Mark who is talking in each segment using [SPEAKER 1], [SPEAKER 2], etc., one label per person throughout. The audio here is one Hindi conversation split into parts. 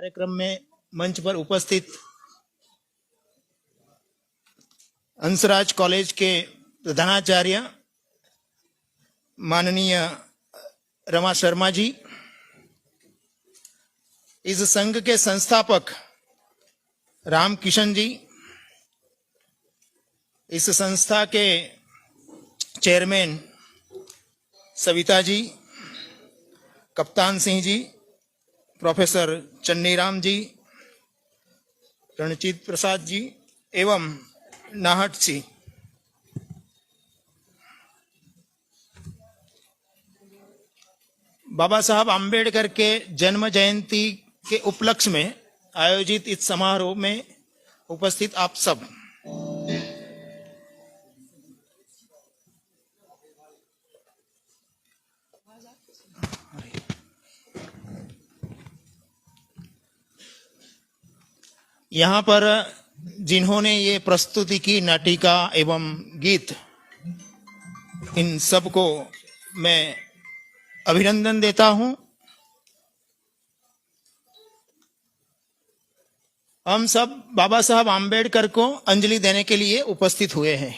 [SPEAKER 1] कार्यक्रम में मंच पर उपस्थित हंसराज कॉलेज के प्रधानाचार्य माननीय रमा शर्मा जी, इस संघ के संस्थापक राम किशन जी, इस संस्था के चेयरमैन सविता जी, कप्तान सिंह जी, प्रोफेसर चन्नीराम जी, रणजीत प्रसाद जी एवं नाहट सिंह। बाबा साहब आम्बेडकर के जन्म जयंती के उपलक्ष्य में आयोजित इस समारोह में उपस्थित आप सब, यहाँ पर जिन्होंने ये प्रस्तुति की नाटिका एवं गीत, इन सबको मैं अभिनंदन देता हूं। हम सब बाबा साहब आम्बेडकर को अंजलि देने के लिए उपस्थित हुए हैं।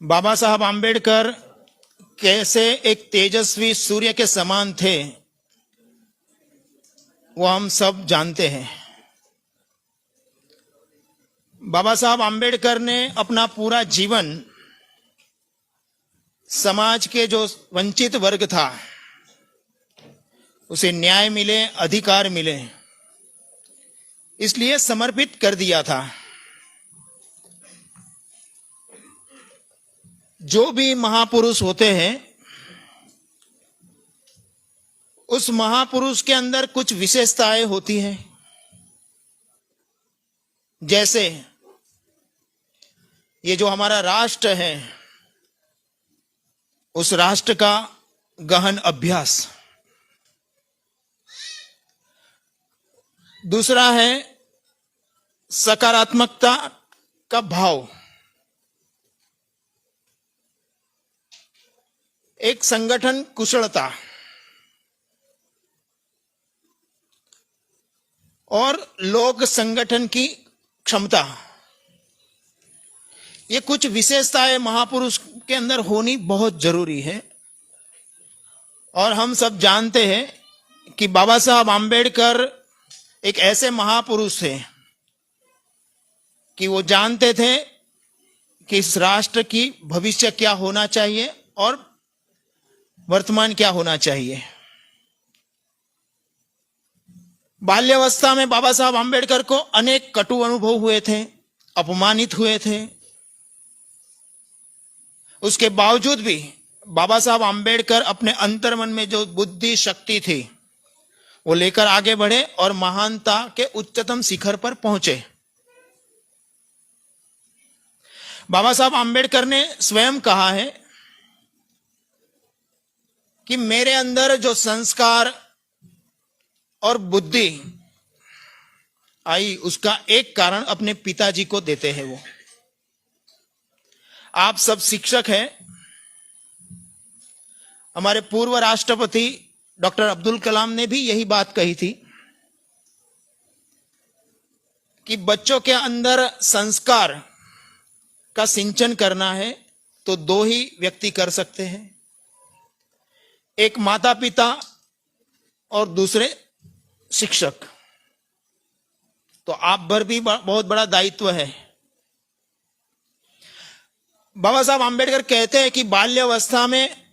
[SPEAKER 1] बाबा साहब आम्बेडकर कैसे एक तेजस्वी सूर्य के समान थे, वो हम सब जानते हैं। बाबा साहब आम्बेडकर ने अपना पूरा जीवन समाज के जो वंचित वर्ग था उसे न्याय मिले, अधिकार मिले, इसलिए समर्पित कर दिया था। जो भी महापुरुष होते हैं, उस महापुरुष के अंदर कुछ विशेषताएं होती हैं। जैसे ये जो हमारा राष्ट्र है, उस राष्ट्र का गहन अभ्यास। दूसरा है सकारात्मकता का भाव। एक संगठन कुशलता और लोक संगठन की क्षमता, ये कुछ विशेषताएं महापुरुष के अंदर होनी बहुत जरूरी है। और हम सब जानते हैं कि बाबा साहब आम्बेडकर एक ऐसे महापुरुष थे कि वो जानते थे कि इस राष्ट्र की भविष्य क्या होना चाहिए और वर्तमान क्या होना चाहिए। बाल्यावस्था में बाबा साहब आम्बेडकर को अनेक कटु अनुभव हुए थे, अपमानित हुए थे। उसके बावजूद भी बाबा साहब आम्बेडकर अपने अंतर्मन में जो बुद्धि शक्ति थी वो लेकर आगे बढ़े और महानता के उच्चतम शिखर पर पहुंचे। बाबा साहब आम्बेडकर ने स्वयं कहा है कि मेरे अंदर जो संस्कार और बुद्धि आई, उसका एक कारण अपने पिताजी को देते हैं। वो आप सब शिक्षक हैं। हमारे पूर्व राष्ट्रपति डॉक्टर अब्दुल कलाम ने भी यही बात कही थी कि बच्चों के अंदर संस्कार का सिंचन करना है तो दो ही व्यक्ति कर सकते हैं, एक माता पिता और दूसरे शिक्षक। तो आप पर भी बहुत बड़ा दायित्व है। बाबा साहब आम्बेडकर कहते हैं कि बाल्यावस्था में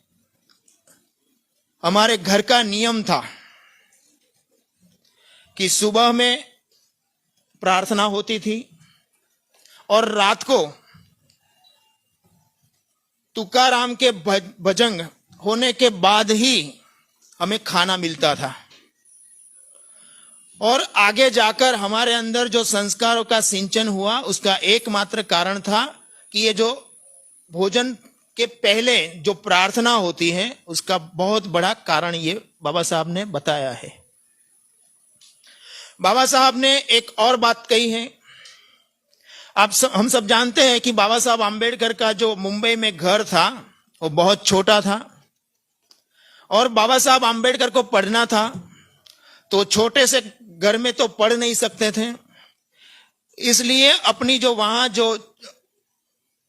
[SPEAKER 1] हमारे घर का नियम था कि सुबह में प्रार्थना होती थी और रात को तुकाराम के भजन होने के बाद ही हमें खाना मिलता था। और आगे जाकर हमारे अंदर जो संस्कारों का सिंचन हुआ, उसका एकमात्र कारण था कि ये जो भोजन के पहले जो प्रार्थना होती है, उसका बहुत बड़ा कारण ये बाबा साहब ने बताया है। बाबा साहब ने एक और बात कही है। हम सब जानते हैं कि बाबा साहब आम्बेडकर का जो मुंबई में घर था वो बहुत छोटा था और बाबा साहब आम्बेडकर को पढ़ना था तो छोटे से घर में तो पढ़ नहीं सकते थे, इसलिए अपनी जो वहां जो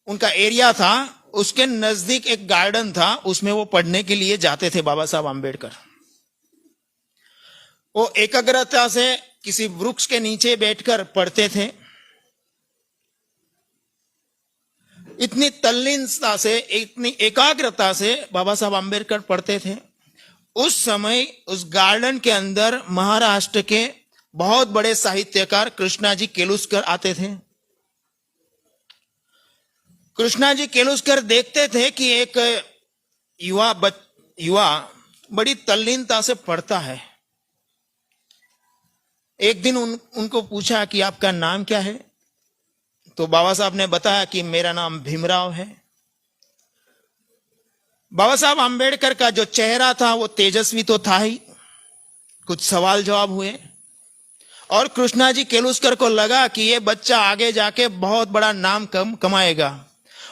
[SPEAKER 1] उनका एरिया था उसके नजदीक एक गार्डन था, उसमें वो पढ़ने के लिए जाते थे बाबा साहब आम्बेडकर। वो एकाग्रता से किसी वृक्ष के नीचे बैठकर पढ़ते थे। इतनी तल्लीनता से, इतनी एकाग्रता से बाबा साहब आम्बेडकर पढ़ते थे। उस समय उस गार्डन के अंदर महाराष्ट्र के बहुत बड़े साहित्यकार कृष्णाजी केलुस्कर आते थे। कृष्णाजी केलुस्कर देखते थे कि एक युवा बड़ी तल्लीनता से पढ़ता है। एक दिन उनको पूछा कि आपका नाम क्या है? तो बाबा साहब ने बताया कि मेरा नाम भीमराव है। बाबा साहब आम्बेडकर का जो चेहरा था वो तेजस्वी तो था ही। कुछ सवाल जवाब हुए और कृष्णाजी केलुस्कर को लगा कि ये बच्चा आगे जाके बहुत बड़ा नाम कमाएगा।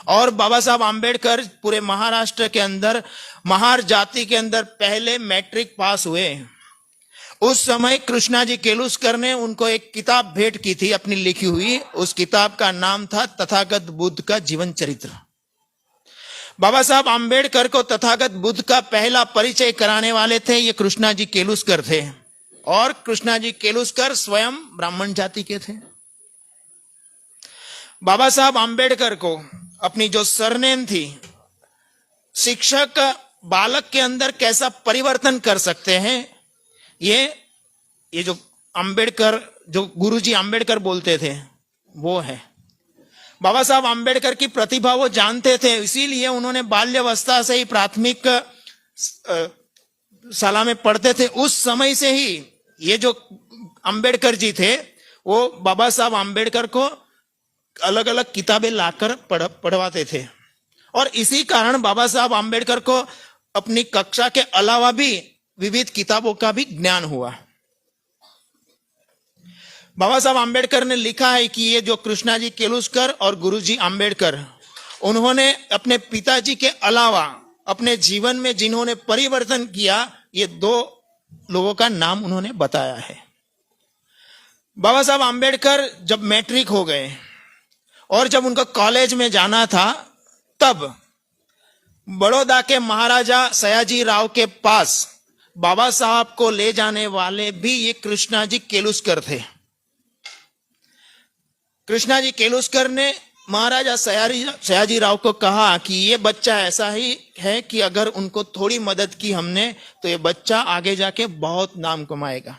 [SPEAKER 1] और बाबा साहब आम्बेडकर पूरे महाराष्ट्र के अंदर, महार जाति के अंदर पहले मैट्रिक पास हुए। उस समय कृष्णाजी केलुस्कर ने उनको एक किताब भेंट की थी अपनी लिखी हुई। उस किताब का नाम था तथागत बुद्ध का जीवन चरित्र। बाबा साहब आम्बेडकर को तथागत बुद्ध का पहला परिचय कराने वाले थे ये कृष्णाजी केलुस्कर थे। और कृष्णाजी केलुस्कर स्वयं ब्राह्मण जाति के थे। बाबा साहब आम्बेडकर को अपनी जो सरनेम थी, शिक्षक बालक के अंदर कैसा परिवर्तन कर सकते हैं, ये जो आम्बेडकर, जो गुरुजी आम्बेडकर बोलते थे वो है। बाबा साहब आम्बेडकर की प्रतिभा वो जानते थे, इसीलिए उन्होंने बाल्यावस्था से ही प्राथमिक शाला में पढ़ते थे। उस समय से ही ये जो आम्बेडकर जी थे वो बाबा साहब आम्बेडकर को अलग अलग किताबें लाकर पढ़वाते थे। और इसी कारण बाबा साहब आम्बेडकर को अपनी कक्षा के अलावा भी विविध किताबों का भी ज्ञान हुआ। बाबा साहब आम्बेडकर ने लिखा है कि ये जो कृष्णाजी केलुस्कर और गुरुजी आम्बेडकर, उन्होंने अपने पिताजी के अलावा अपने जीवन में जिन्होंने परिवर्तन किया, ये दो लोगों का नाम उन्होंने बताया है। बाबा साहब आम्बेडकर जब मैट्रिक हो गए और जब उनको कॉलेज में जाना था, तब बड़ौदा के महाराजा सयाजी राव के पास बाबा साहब को ले जाने वाले भी ये कृष्णाजी केलुस्कर थे। कृष्णाजी केलुस्कर ने महाराजा सयाजी राव को कहा कि ये बच्चा ऐसा ही है कि अगर उनको थोड़ी मदद की हमने तो ये बच्चा आगे जाके बहुत नाम कमाएगा।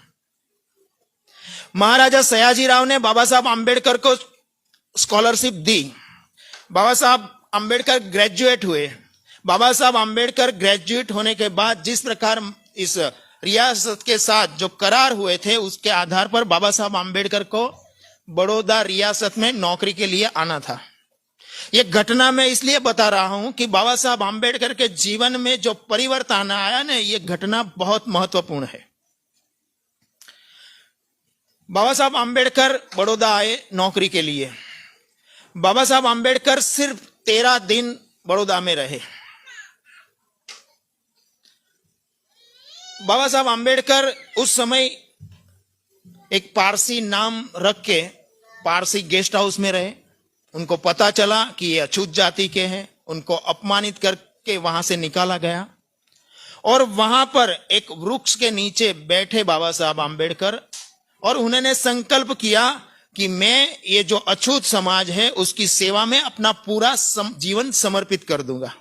[SPEAKER 1] महाराजा सयाजी राव ने बाबा साहब आम्बेडकर को स्कॉलरशिप दी। बाबा साहब आम्बेडकर ग्रेजुएट हुए। बाबा साहब आम्बेडकर ग्रेजुएट होने के बाद जिस प्रकार इस रियासत के साथ जो करार हुए थे, उसके आधार पर बाबा साहब आम्बेडकर को बड़ौदा रियासत में नौकरी के लिए आना था। यह घटना मैं इसलिए बता रहा हूं कि बाबा साहब आम्बेडकर के जीवन में जो परिवर्तन आया ना, यह घटना बहुत महत्वपूर्ण है। बाबा साहब आम्बेडकर बड़ौदा आए नौकरी के लिए। बाबा साहब आम्बेडकर सिर्फ 13 दिन बड़ौदा में रहे। बाबा साहब आम्बेडकर उस समय एक पारसी नाम रख के पारसी गेस्ट हाउस में रहे। उनको पता चला कि ये अछूत जाति के हैं, उनको अपमानित करके वहां से निकाला गया और वहां पर एक वृक्ष के नीचे बैठे बाबा साहब आम्बेडकर और उन्होंने संकल्प किया कि मैं ये जो अछूत समाज है उसकी सेवा में अपना पूरा जीवन समर्पित कर दूंगा।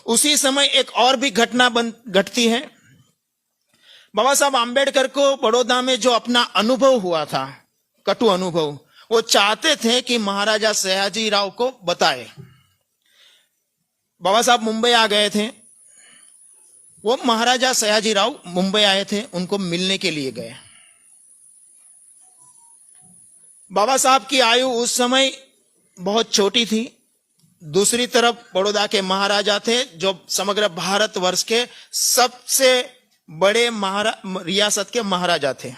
[SPEAKER 1] उसी समय एक और भी घटना घटती है। बाबा साहब आम्बेडकर को बड़ौदा में जो अपना अनुभव हुआ था, कटु अनुभव, वो चाहते थे कि महाराजा सयाजी राव को बताए। बाबा साहब मुंबई आ गए थे। वो महाराजा सयाजी राव मुंबई आए थे, उनको मिलने के लिए गए। बाबा साहब की आयु उस समय बहुत छोटी थी। दूसरी तरफ बड़ौदा के महाराजा थे जो समग्र भारतवर्ष के सबसे बड़े रियासत के महाराजा थे।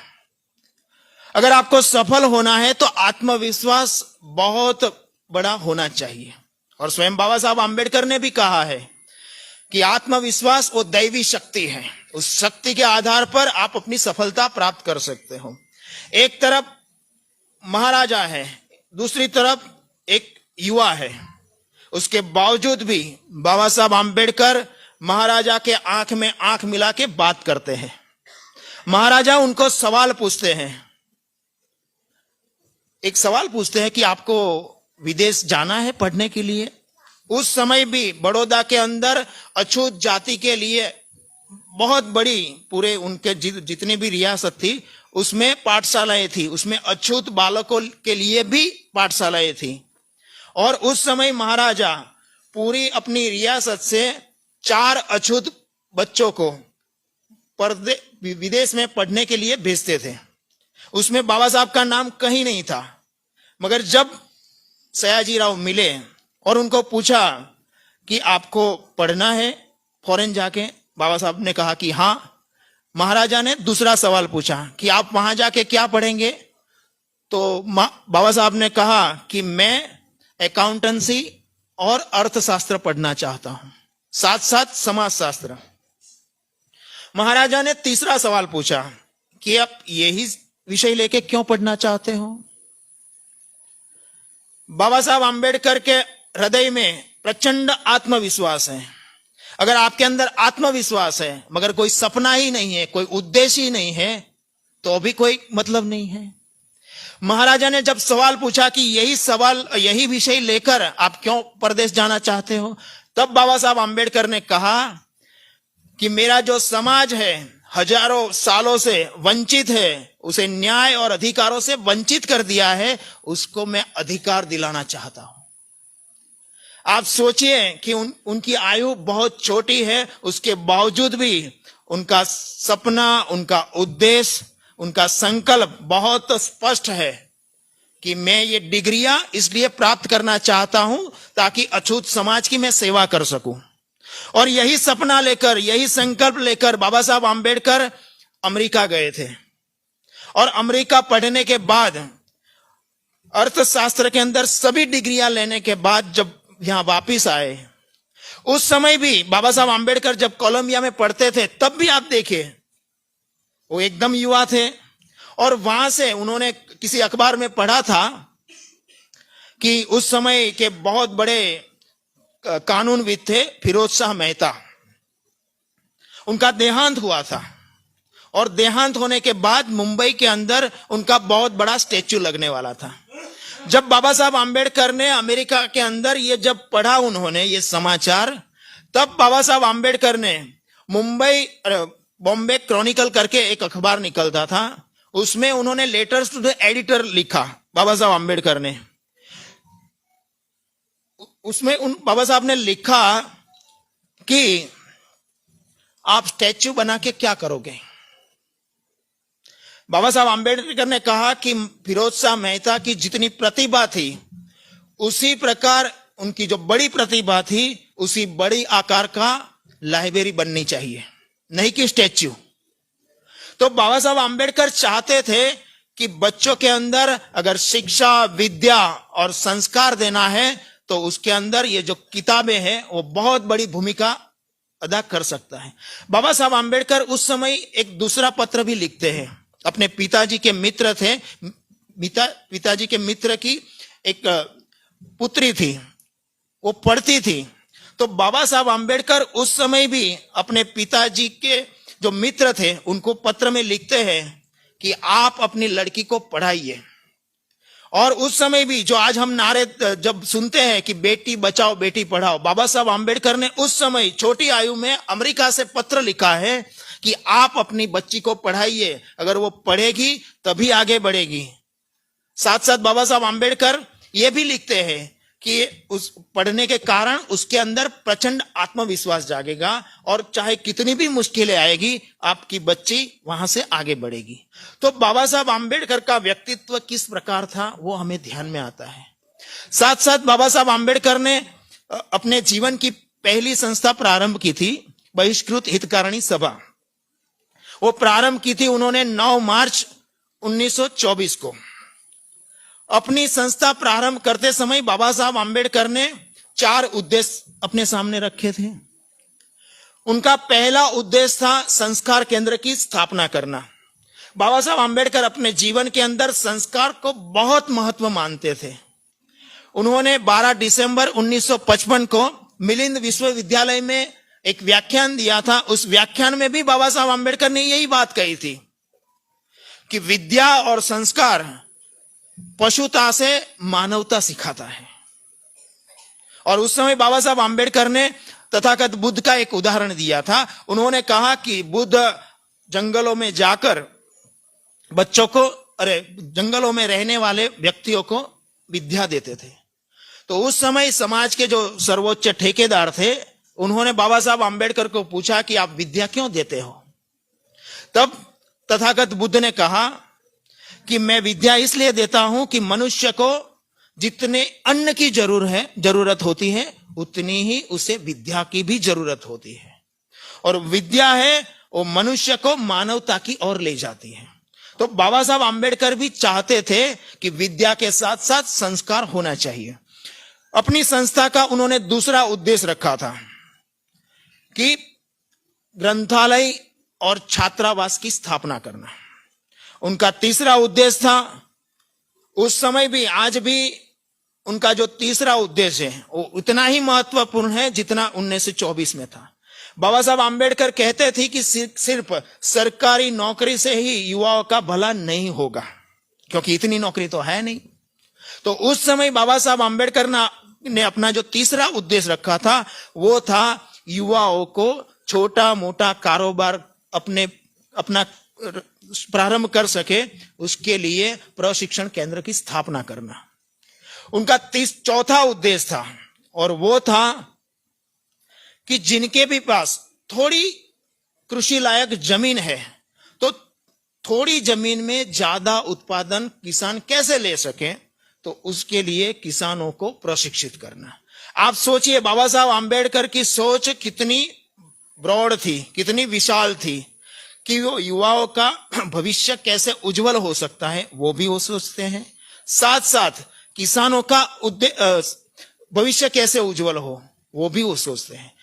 [SPEAKER 1] अगर आपको सफल होना है तो आत्मविश्वास बहुत बड़ा होना चाहिए। और स्वयं बाबा साहब आम्बेडकर ने भी कहा है कि आत्मविश्वास वो दैवी शक्ति है, उस शक्ति के आधार पर आप अपनी सफलता प्राप्त कर सकते हो। एक तरफ महाराजा है, दूसरी तरफ एक युवा है, उसके बावजूद भी बाबा साहब आम्बेडकर महाराजा के आंख में आंख मिला के बात करते हैं। महाराजा उनको सवाल पूछते हैं, एक सवाल पूछते हैं कि आपको विदेश जाना है पढ़ने के लिए। उस समय भी बड़ौदा के अंदर अछूत जाति के लिए बहुत बड़ी, पूरे उनके जितनी भी रियासत थी उसमें पाठशालाएं थी, उसमें अछूत बालकों के लिए भी पाठशालाएं थी। और उस समय महाराजा पूरी अपनी रियासत से 4 अछूत बच्चों को विदेश में पढ़ने के लिए भेजते थे। उसमें बाबा साहब का नाम कहीं नहीं था। मगर जब सयाजीराव मिले और उनको पूछा कि आपको पढ़ना है फॉरेन जाके, बाबा साहब ने कहा कि हाँ। महाराजा ने दूसरा सवाल पूछा कि आप वहां जाके क्या पढ़ेंगे? तो बाबा साहब ने कहा कि मैं अकाउंटेंसी और अर्थशास्त्र पढ़ना चाहता हूं, साथ साथ समाजशास्त्र। महाराजा ने तीसरा सवाल पूछा कि आप यही विषय लेके क्यों पढ़ना चाहते हो? बाबा साहब आम्बेडकर के हृदय में प्रचंड आत्मविश्वास है। अगर आपके अंदर आत्मविश्वास है मगर कोई सपना ही नहीं है, कोई उद्देश्य ही नहीं है, तो भी कोई मतलब नहीं है। महाराजा ने जब सवाल पूछा कि यही विषय लेकर आप क्यों परदेश जाना चाहते हो, तब बाबा साहब आम्बेडकर ने कहा कि मेरा जो समाज है हजारों सालों से वंचित है, उसे न्याय और अधिकारों से वंचित कर दिया है, उसको मैं अधिकार दिलाना चाहता हूं। आप सोचिए कि उनकी आयु बहुत छोटी है, उसके बावजूद भी उनका सपना, उनका उद्देश्य, उनका संकल्प बहुत स्पष्ट है कि मैं ये डिग्रियां इसलिए प्राप्त करना चाहता हूं ताकि अछूत समाज की मैं सेवा कर सकूं। और यही सपना लेकर, यही संकल्प लेकर बाबा साहब आम्बेडकर अमेरिका गए थे। और अमेरिका पढ़ने के बाद, अर्थशास्त्र के अंदर सभी डिग्रियां लेने के बाद जब यहां वापिस आए, उस समय भी बाबा साहब आम्बेडकर जब कोलंबिया में पढ़ते थे तब भी आप देखिए वो एकदम युवा थे। और वहां से उन्होंने किसी अखबार में पढ़ा था कि उस समय के बहुत बड़े कानूनविद थे फिरोज शाह मेहता, उनका देहांत हुआ था। और देहांत होने के बाद मुंबई के अंदर उनका बहुत बड़ा स्टैच्यू लगने वाला था। जब बाबा साहब आम्बेडकर ने अमेरिका के अंदर ये जब पढ़ा उन्होंने ये समाचार, तब बाबा साहब आम्बेडकर ने बॉम्बे क्रॉनिकल करके एक अखबार निकलता था, उसमें उन्होंने लेटर्स टू द एडिटर लिखा बाबा साहब आम्बेडकर ने। उसमें बाबा साहब ने लिखा कि आप स्टैच्यू बना के क्या करोगे? बाबा साहब आम्बेडकर ने कहा कि फिरोज शाह मेहता की जितनी प्रतिभा थी, उसी प्रकार उनकी जो बड़ी प्रतिभा थी, उसी बड़ी आकार का लाइब्रेरी बननी चाहिए, नहीं कि स्टैच्यू। तो बाबा साहब आम्बेडकर चाहते थे कि बच्चों के अंदर अगर शिक्षा, विद्या और संस्कार देना है तो उसके अंदर ये जो किताबें हैं वो बहुत बड़ी भूमिका अदा कर सकता है। बाबा साहब आम्बेडकर उस समय एक दूसरा पत्र भी लिखते हैं। अपने पिताजी के मित्र थे, पिताजी के मित्र की एक पुत्री थी, वो पढ़ती थी। तो बाबा साहब आम्बेडकर उस समय भी अपने पिताजी के जो मित्र थे उनको पत्र में लिखते हैं कि आप अपनी लड़की को पढ़ाइए। और उस समय भी जो आज हम नारे जब सुनते हैं कि बेटी बचाओ बेटी पढ़ाओ, बाबा साहब आम्बेडकर ने उस समय छोटी आयु में अमेरिका से पत्र लिखा है कि आप अपनी बच्ची को पढ़ाइए, अगर वो पढ़ेगी तभी आगे बढ़ेगी। साथ साथ बाबा साहब आम्बेडकर ये भी लिखते हैं कि उस पढ़ने के कारण उसके अंदर प्रचंड आत्मविश्वास जागेगा और चाहे कितनी भी मुश्किलें आएगी, आपकी बच्ची वहां से आगे बढ़ेगी। तो बाबा साहब आम्बेडकर का व्यक्तित्व किस प्रकार था वो हमें ध्यान में आता है। साथ साथ बाबा साहब आम्बेडकर ने अपने जीवन की पहली संस्था प्रारंभ की थी, बहिष्कृत हितकारिणी सभा। वो प्रारंभ की थी उन्होंने 9 मार्च 1924 को। अपनी संस्था प्रारंभ करते समय बाबा साहब आम्बेडकर ने 4 उद्देश्य अपने सामने रखे थे। उनका पहला उद्देश्य था संस्कार केंद्र की स्थापना करना। बाबा साहब आम्बेडकर अपने जीवन के अंदर संस्कार को बहुत महत्व मानते थे। उन्होंने 12 दिसंबर 1955 को मिलिंद विश्वविद्यालय में एक व्याख्यान दिया था। उस व्याख्यान में भी बाबा साहब आम्बेडकर ने यही बात कही थी कि विद्या और संस्कार पशुता से मानवता सिखाता है। और उस समय बाबा साहब आम्बेडकर ने तथागत बुद्ध का एक उदाहरण दिया था। उन्होंने कहा कि बुद्ध जंगलों में जाकर बच्चों को, जंगलों में रहने वाले व्यक्तियों को विद्या देते थे। तो उस समय समाज के जो सर्वोच्च ठेकेदार थे, उन्होंने बाबा साहब आम्बेडकर को पूछा कि आप विद्या क्यों देते हो? तब तथागत बुद्ध ने कहा कि मैं विद्या इसलिए देता हूं कि मनुष्य को जितने अन्न की जरूरत होती है, उतनी ही उसे विद्या की भी जरूरत होती है। और विद्या है वो मनुष्य को मानवता की ओर ले जाती है। तो बाबा साहब आम्बेडकर भी चाहते थे कि विद्या के साथ साथ संस्कार होना चाहिए। अपनी संस्था का उन्होंने दूसरा उद्देश्य रखा था कि ग्रंथालय और छात्रावास की स्थापना करना। उनका तीसरा उद्देश्य था, उस समय भी आज भी उनका जो तीसरा उद्देश्य है वो उतना ही महत्वपूर्ण है जितना 1924 में था। बाबा साहब आम्बेडकर कहते थे कि सिर्फ सरकारी नौकरी से ही युवाओं का भला नहीं होगा, क्योंकि इतनी नौकरी तो है नहीं। तो उस समय बाबा साहब आम्बेडकर ने अपना जो तीसरा उद्देश्य रखा था वो था युवाओं को छोटा मोटा कारोबार अपना प्रारंभ कर सके, उसके लिए प्रशिक्षण केंद्र की स्थापना करना। उनका चौथा उद्देश्य था, और वो था कि जिनके भी पास थोड़ी कृषि लायक जमीन है तो थोड़ी जमीन में ज्यादा उत्पादन किसान कैसे ले सके, तो उसके लिए किसानों को प्रशिक्षित करना। आप सोचिए बाबा साहब आम्बेडकर की सोच कितनी ब्रॉड थी, कितनी विशाल थी कि वो युवाओं का भविष्य कैसे उज्जवल हो सकता है वो भी वो सोचते हैं, साथ साथ किसानों का भविष्य कैसे उज्जवल हो वो भी वो सोचते हैं।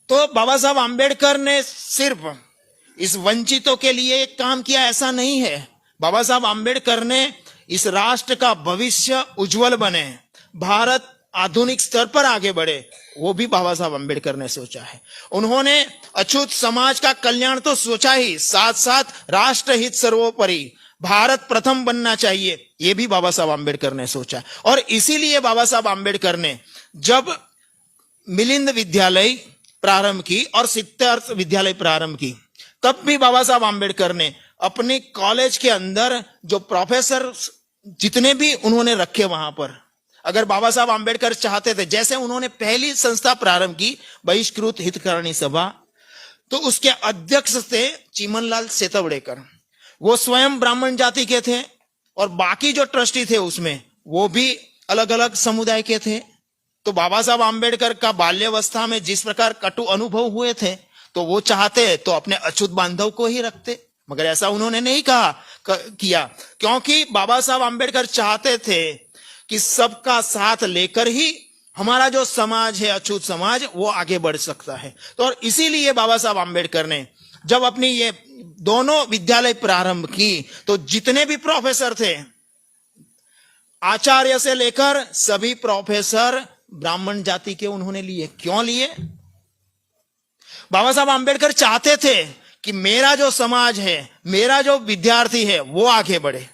[SPEAKER 1] तो बाबा साहब आम्बेडकर ने सिर्फ इस वंचितों के लिए काम किया ऐसा नहीं है। बाबा साहब आम्बेडकर ने इस राष्ट्र का भविष्य उज्जवल बने, भारत आधुनिक स्तर पर आगे बढ़े, वो भी बाबा साहब आम्बेडकर ने सोचा है। उन्होंने अछूत समाज का कल्याण तो सोचा ही, साथ साथ राष्ट्र हित सर्वोपरि, भारत प्रथम बनना चाहिए, ये भी बाबा साहब आम्बेडकर ने सोचा। और इसीलिए बाबा साहब आम्बेडकर ने जब मिलिंद विद्यालय प्रारंभ की और सिद्धार्थ विद्यालय प्रारंभ की, तब भी बाबा साहब आम्बेडकर ने अपने कॉलेज के अंदर जो प्रोफेसर जितने भी उन्होंने रखे वहां पर, अगर बाबा साहब आम्बेडकर चाहते थे, जैसे उन्होंने पहली संस्था प्रारंभ की बहिष्कृत हितकारिणी सभा, तो उसके अध्यक्ष थे चिमनलाल सेतवड़ेकर। वो स्वयं ब्राह्मण जाति के थे और बाकी जो ट्रस्टी थे उसमें वो भी अलग अलग समुदाय के थे। तो बाबा साहब आम्बेडकर का बाल्यावस्था में जिस प्रकार कटु अनुभव हुए थे, तो वो चाहते तो अपने अछूत बांधव को ही रखते, मगर ऐसा उन्होंने नहीं किया, क्योंकि बाबा साहब आम्बेडकर चाहते थे कि सबका साथ लेकर ही हमारा जो समाज है, अछूत समाज, वो आगे बढ़ सकता है। तो और इसीलिए बाबा साहब आम्बेडकर ने जब अपनी ये दोनों विद्यालय प्रारंभ की, तो जितने भी प्रोफेसर थे, आचार्य से लेकर सभी प्रोफेसर ब्राह्मण जाति के उन्होंने लिए। क्यों लिए? बाबा साहब आम्बेडकर चाहते थे कि मेरा जो समाज है, मेरा जो विद्यार्थी है, वो आगे बढ़े।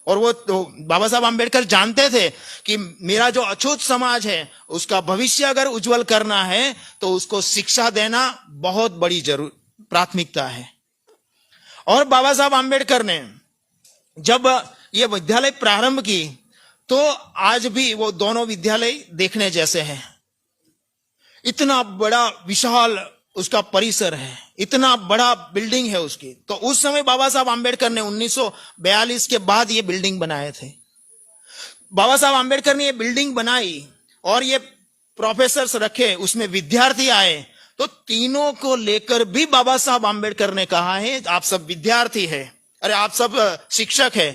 [SPEAKER 1] और वो तो बाबा साहब आम्बेडकर जानते थे कि मेरा जो अछूत समाज है, उसका भविष्य अगर उज्जवल करना है तो उसको शिक्षा देना बहुत बड़ी प्राथमिकता है। और बाबा साहब आम्बेडकर ने जब ये विद्यालय प्रारंभ की, तो आज भी वो दोनों विद्यालय देखने जैसे हैं। इतना बड़ा विशाल उसका परिसर है, इतना बड़ा बिल्डिंग है उसकी। तो उस समय बाबा साहब आम्बेडकर ने 1942 के बाद ये बिल्डिंग बनाए थे। बाबा साहब आम्बेडकर ने ये बिल्डिंग बनाई और ये प्रोफेसर्स रखे, उसमें विद्यार्थी आए, तो तीनों को लेकर भी बाबा साहब आम्बेडकर ने कहा है आप सब विद्यार्थी है, अरे आप सब शिक्षक है।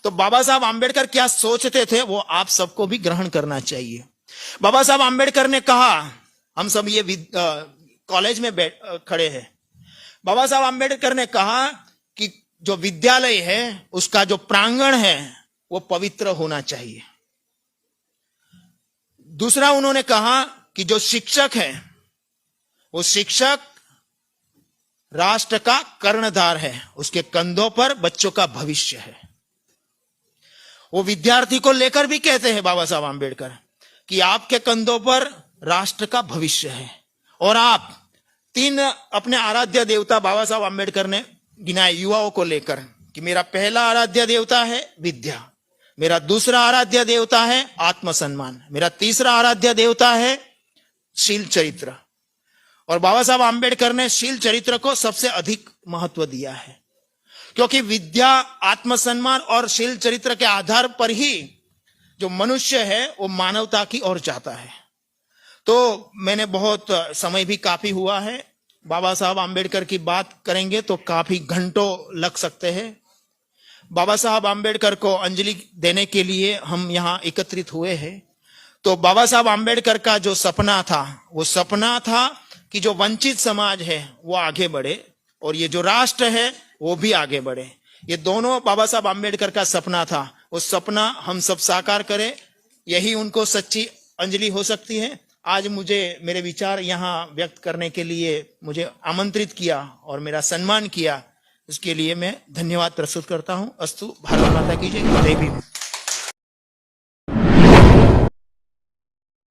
[SPEAKER 1] तो बाबा साहब आम्बेडकर क्या सोचते थे वो आप सबको भी ग्रहण करना चाहिए। बाबा साहब आम्बेडकर ने कहा हम सब ये कॉलेज में खड़े हैं। बाबा साहब आम्बेडकर ने कहा कि जो विद्यालय है उसका जो प्रांगण है वो पवित्र होना चाहिए। दूसरा उन्होंने कहा कि जो शिक्षक है वो शिक्षक राष्ट्र का कर्णधार है, उसके कंधों पर बच्चों का भविष्य है। वो विद्यार्थी को लेकर भी कहते हैं बाबा साहब आम्बेडकर कि आपके कंधों पर राष्ट्र का भविष्य है। और आप तीन अपने आराध्य देवता बाबा साहब आम्बेडकर ने गिनाए युवाओं को लेकर कि मेरा पहला आराध्य देवता है विद्या, मेरा दूसरा आराध्य देवता है आत्मसम्मान, मेरा तीसरा आराध्य देवता है शील चरित्र। और बाबा साहब आम्बेडकर ने शील चरित्र को सबसे अधिक महत्व दिया है, क्योंकि विद्या, आत्मसम्मान और शील चरित्र के आधार पर ही जो मनुष्य है वो मानवता की ओर जाता है। तो मैंने बहुत समय भी काफी हुआ है, बाबा साहब आम्बेडकर की बात करेंगे तो काफी घंटों लग सकते हैं। बाबा साहब आम्बेडकर को अंजलि देने के लिए हम यहाँ एकत्रित हुए हैं। तो बाबा साहब आम्बेडकर का जो सपना था वो सपना था कि जो वंचित समाज है वो आगे बढ़े और ये जो राष्ट्र है वो भी आगे बढ़े। ये दोनों बाबा साहब आम्बेडकर का सपना था, वो सपना हम सब साकार करें, यही उनको सच्ची अंजलि हो सकती है। आज मुझे मेरे विचार यहाँ व्यक्त करने के लिए मुझे आमंत्रित किया और मेरा सम्मान किया, इसके लिए मैं धन्यवाद प्रस्तुत करता हूँ। अस्तु, भारत माता की जय। जय भीम।